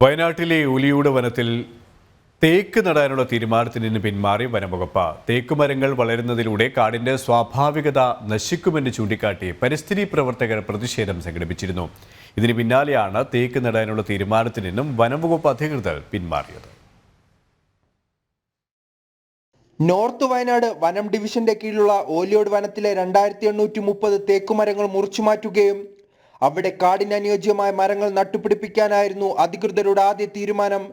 വയനാട്ടിലെ ഉലിയൂട് വനത്തിൽ തേക്ക് നടാനുള്ള തീരുമാനത്തിൽ നിന്ന് പിന്മാറി വനംവകുപ്പ്. തേക്കുമരങ്ങൾ വളരുന്നതിലൂടെ കാടിന്റെ സ്വാഭാവികത നശിക്കുമെന്ന് ചൂണ്ടിക്കാട്ടി പരിസ്ഥിതി പ്രവർത്തകർ പ്രതിഷേധം സംഘടിപ്പിച്ചിരുന്നു. ഇതിന് പിന്നാലെയാണ് തേക്ക് നടാനുള്ള തീരുമാനത്തിൽ നിന്നും വനംവകുപ്പ് അധികൃതർ പിന്മാറിയത്. നോർത്ത് വയനാട് വനം ഡിവിഷന്റെ കീഴിലുള്ള ഓലിയോട് വനത്തിലെ 2830 തേക്കുമരങ്ങൾ മുറിച്ചുമാറ്റുകയും അവിടെ കാടിന് അനുയോജ്യമായ മരങ്ങൾ നട്ടുപിടിപ്പിക്കാനായിരുന്നു അധികൃതരുടെ ആദ്യ തീരുമാനം.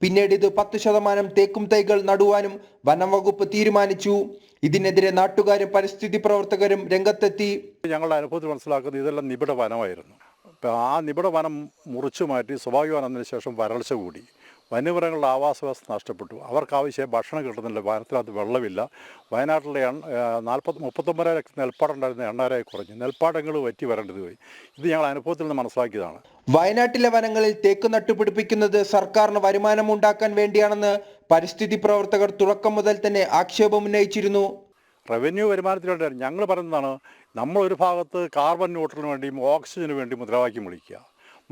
പിന്നീട് ഇത് 10% തേക്കും തൈകൾ നടുവാനും വനം വകുപ്പ് തീരുമാനിച്ചു. ഇതിനെതിരെ നാട്ടുകാരും പരിസ്ഥിതി പ്രവർത്തകരും രംഗത്തെത്തി. ഞങ്ങളുടെ അനുഭവത്തിൽ മനസ്സിലാക്കുന്നത് ഇതെല്ലാം നിബിഡ വനമായിരുന്നു. ആ നിബിഡ വനം മുറിച്ചു മാറ്റി സ്വാഭാവിക വനത്തിന് ശേഷം വരൾച്ച കൂടി, വന്യമൃഗങ്ങളുടെ ആവാസവ്യവസ്ഥ നഷ്ടപ്പെട്ടു. അവർക്കാവശ്യം ഭക്ഷണം കിട്ടുന്നില്ല, വനത്തിനകത്ത് വെള്ളമില്ല. വയനാട്ടിലെ 39 ലക്ഷം നെൽപ്പാടുണ്ടായിരുന്ന 8,000 കുറഞ്ഞു. നെൽപ്പാടങ്ങൾ വറ്റി വരേണ്ടത് പോയി. ഇത് ഞങ്ങൾ അനുഭവത്തിൽ നിന്ന് മനസ്സിലാക്കിയതാണ്. വയനാട്ടിലെ വനങ്ങളിൽ തേക്ക് നട്ടുപിടിപ്പിക്കുന്നത് സർക്കാരിന് വരുമാനം ഉണ്ടാക്കാൻ വേണ്ടിയാണെന്ന് പരിസ്ഥിതി പ്രവർത്തകർ തുടക്കം മുതൽ തന്നെ ആക്ഷേപമുന്നയിച്ചിരുന്നു. റവന്യൂ വരുമാനത്തിന് വേണ്ടി ഞങ്ങൾ പറയുന്നതാണ്, നമ്മളൊരു ഭാഗത്ത് കാർബൺ ന്യൂട്രലിന് വേണ്ടിയും ഓക്സിജന് വേണ്ടി മുദ്രാവാക്യം വിളിക്കുക,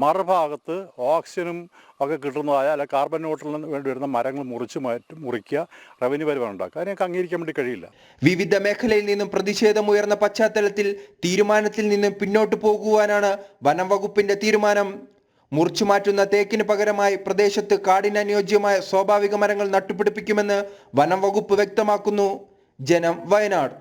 മറുഭാഗത്ത് ഓക്സിജനും ഒക്കെ കിട്ടുന്നതായ അല്ല കാർബൺ ന്യൂട്രലിന് വേണ്ടി വരുന്ന മരങ്ങൾ മുറിക്കുക, റവന്യൂ വരുമാനം ഉണ്ടാക്കുക. അതിനൊക്കെ അംഗീകരിക്കാൻ വേണ്ടി കഴിയില്ല. വിവിധ മേഖലയിൽ നിന്നും പ്രതിഷേധമുയർന്ന പശ്ചാത്തലത്തിൽ തീരുമാനത്തിൽ നിന്നും പിന്നോട്ട് പോകുവാനാണ് വനം വകുപ്പിന്റെ തീരുമാനം. മുറിച്ചു മാറ്റുന്ന തേക്കിന് പകരമായി പ്രദേശത്ത് കാടിന് അനുയോജ്യമായ സ്വാഭാവിക മരങ്ങൾ നട്ടുപിടിപ്പിക്കുമെന്ന് വനം വകുപ്പ് വ്യക്തമാക്കുന്നു. ജനം, വയനാട്.